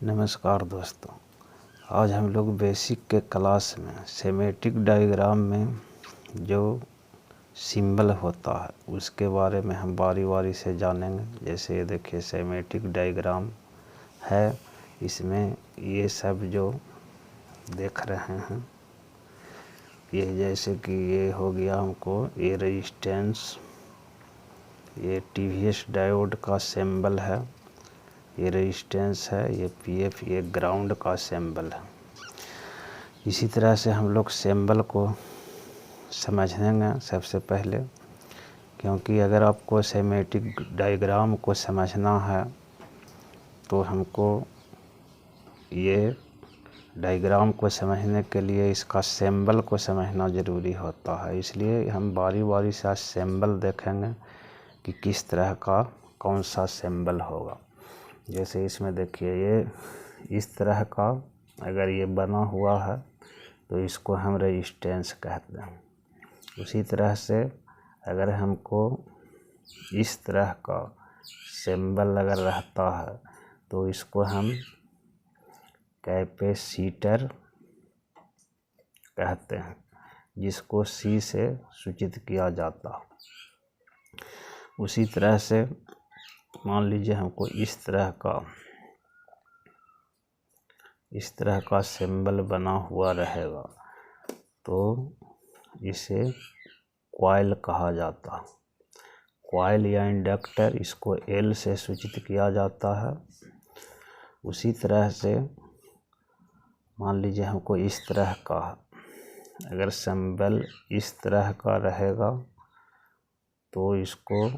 नमस्कार दोस्तों, आज हम लोग बेसिक के क्लास में सेमेटिक डायग्राम में जो सिंबल होता है उसके बारे में हम बारी बारी से जानेंगे। जैसे ये देखिए सेमेटिक डायग्राम है, इसमें ये सब जो देख रहे हैं ये जैसे कि ये हो गया हमको ये रेजिस्टेंस, ये टीवीएस डायोड का सिंबल है, ये रेजिस्टेंस है, ये पीएफ, ये ग्राउंड का सिंबल है। इसी तरह से हम लोग सिंबल को समझेंगे सबसे पहले, क्योंकि अगर आपको सेमेटिक डायग्राम को समझना है तो हमको ये डायग्राम को समझने के लिए इसका सिंबल को समझना ज़रूरी होता है। इसलिए हम बारी बारी से सिंबल देखेंगे कि किस तरह का कौन सा सिंबल होगा। जैसे इसमें देखिए ये इस तरह का अगर ये बना हुआ है तो इसको हम रेजिस्टेंस कहते हैं। उसी तरह से अगर हमको इस तरह का सिंबल अगर रहता है तो इसको हम कैपेसिटर कहते हैं, जिसको सी से सूचित किया जाता। उसी तरह से मान लीजिए हमको इस तरह का सिंबल बना हुआ रहेगा तो इसे कॉइल कहा जाता। कॉइल या इंडक्टर, इसको एल से सूचित किया जाता है। उसी तरह से मान लीजिए हमको इस तरह का अगर सिंबल इस तरह का रहेगा तो इसको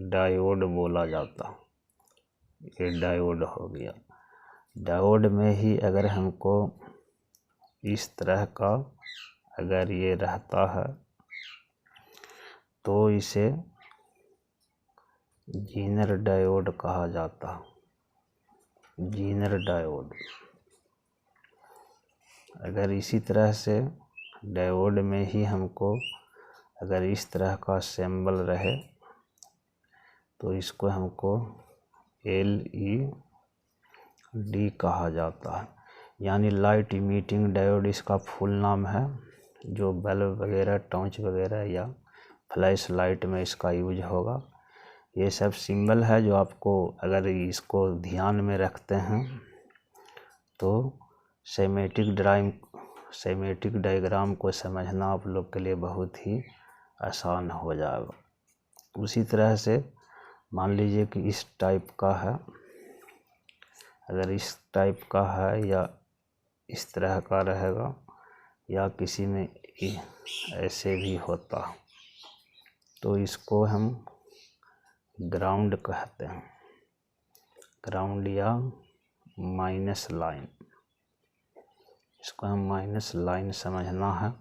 डायोड बोला जाता। ये डायोड हो गया। डायोड में ही अगर हमको इस तरह का अगर ये रहता है तो इसे जीनर डायोड कहा जाता। Zener diode. अगर इसी तरह से डायोड में ही हमको अगर इस तरह का सिंबल रहे तो इसको हमको LED कहा जाता है, यानी लाइट इमिटिंग डायोड इसका फुल नाम है। जो बल्ब वगैरह, टॉर्च वगैरह या फ्लैश लाइट में इसका यूज होगा। ये सब सिंबल है जो आपको अगर इसको ध्यान में रखते हैं तो सेमेटिक डायग्राम को समझना आप लोग के लिए बहुत ही आसान हो जाएगा। उसी तरह से मान लीजिए कि इस टाइप का है, अगर इस टाइप का है या इस तरह का रहेगा या किसी में ऐसे भी होता तो इसको हम ग्राउंड कहते हैं। ग्राउंड या माइनस लाइन, इसको हम माइनस लाइन समझना है।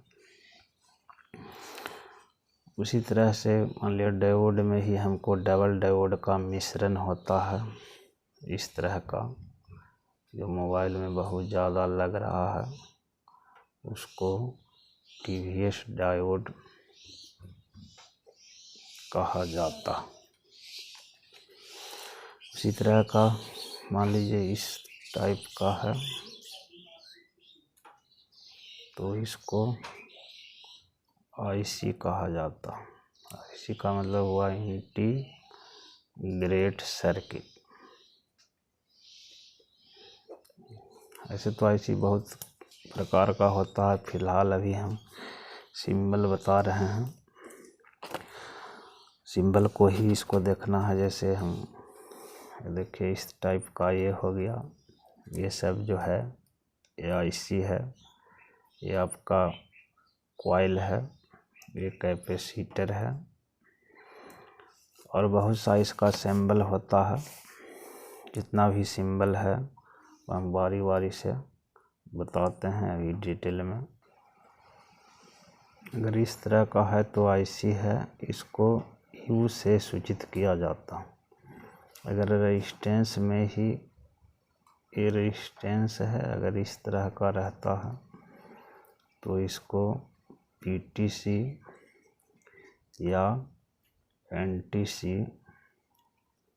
उसी तरह से मान लिया डायोड में ही हमको डबल डायोड का मिश्रण होता है, इस तरह का जो मोबाइल में बहुत ज़्यादा लग रहा है उसको टीवीएस डायोड कहा जाता। उसी तरह का मान लीजिए इस टाइप का है तो इसको IC कहा जाता। IC का मतलब हुआ इंटीग्रेटेड सर्किट। ऐसे तो IC बहुत प्रकार का होता है, फिलहाल अभी हम सिंबल बता रहे हैं। सिंबल को ही इसको देखना है। जैसे हम देखिए इस टाइप का ये हो गया, ये सब जो है ये IC है, ये आपका कॉइल है, ये कैपेसिटर है और बहुत सा इसका सिंबल होता है। जितना भी सिंबल है हम बारी बारी से बताते हैं अभी डिटेल में। अगर इस तरह का है तो IC है, इसको U से सूचित किया जाता। अगर रेजिस्टेंस में ही ये रेजिस्टेंस है, अगर इस तरह का रहता है तो इसको PTC या NTC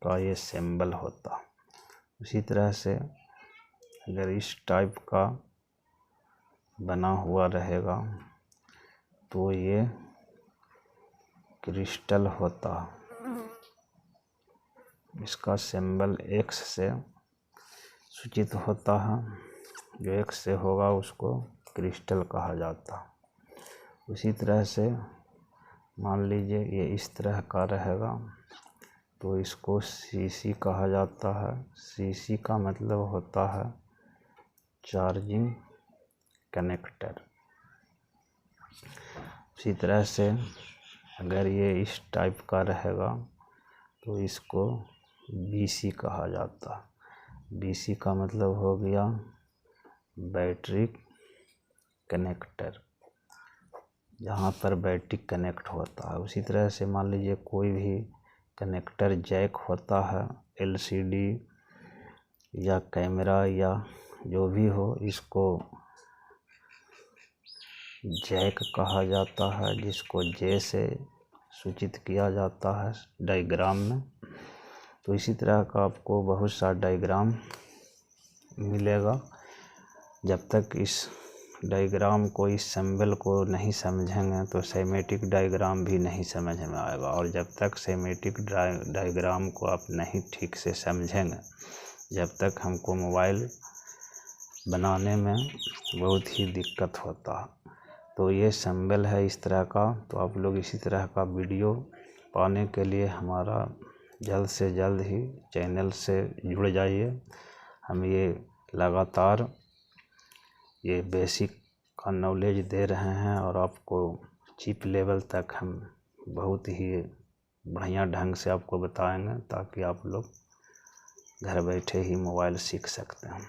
का ये सिंबल होता। उसी तरह से अगर इस टाइप का बना हुआ रहेगा तो ये क्रिस्टल होता है। इसका सिंबल X से सूचित होता है, जो X से होगा उसको क्रिस्टल कहा जाता है। उसी तरह से मान लीजिए ये इस तरह का रहेगा तो इसको CC कहा जाता है। CC का मतलब होता है चार्जिंग कनेक्टर। उसी तरह से अगर ये इस टाइप का रहेगा तो इसको BC कहा जाता है। BC का मतलब हो गया बैटरी कनेक्टर, जहाँ पर बैटरी कनेक्ट होता है। उसी तरह से मान लीजिए कोई भी कनेक्टर जैक होता है, LCD या कैमरा या जो भी हो, इसको जैक कहा जाता है, जिसको J से सूचित किया जाता है डायग्राम में। तो इसी तरह का आपको बहुत सा डायग्राम मिलेगा। जब तक इस डायग्राम को, इस सिंबल को नहीं समझेंगे तो सेमेटिक डायग्राम भी नहीं समझ में आएगा। और जब तक सेमेटिक डायग्राम को आप नहीं ठीक से समझेंगे, जब तक हमको मोबाइल बनाने में बहुत ही दिक्कत होता है। तो ये सिंबल है इस तरह का। तो आप लोग इसी तरह का वीडियो पाने के लिए हमारा जल्द से जल्द ही चैनल से जुड़ जाइए। हम ये लगातार ये बेसिक का नॉलेज दे रहे हैं और आपको चीप लेवल तक हम बहुत ही बढ़िया ढंग से आपको बताएंगे, ताकि आप लोग घर बैठे ही मोबाइल सीख सकते हैं।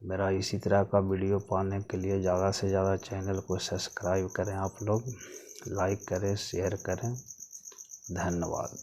मेरा इसी तरह का वीडियो पाने के लिए ज़्यादा से ज़्यादा चैनल को सब्सक्राइब करें, आप लोग लाइक करें, शेयर करें। धन्यवाद।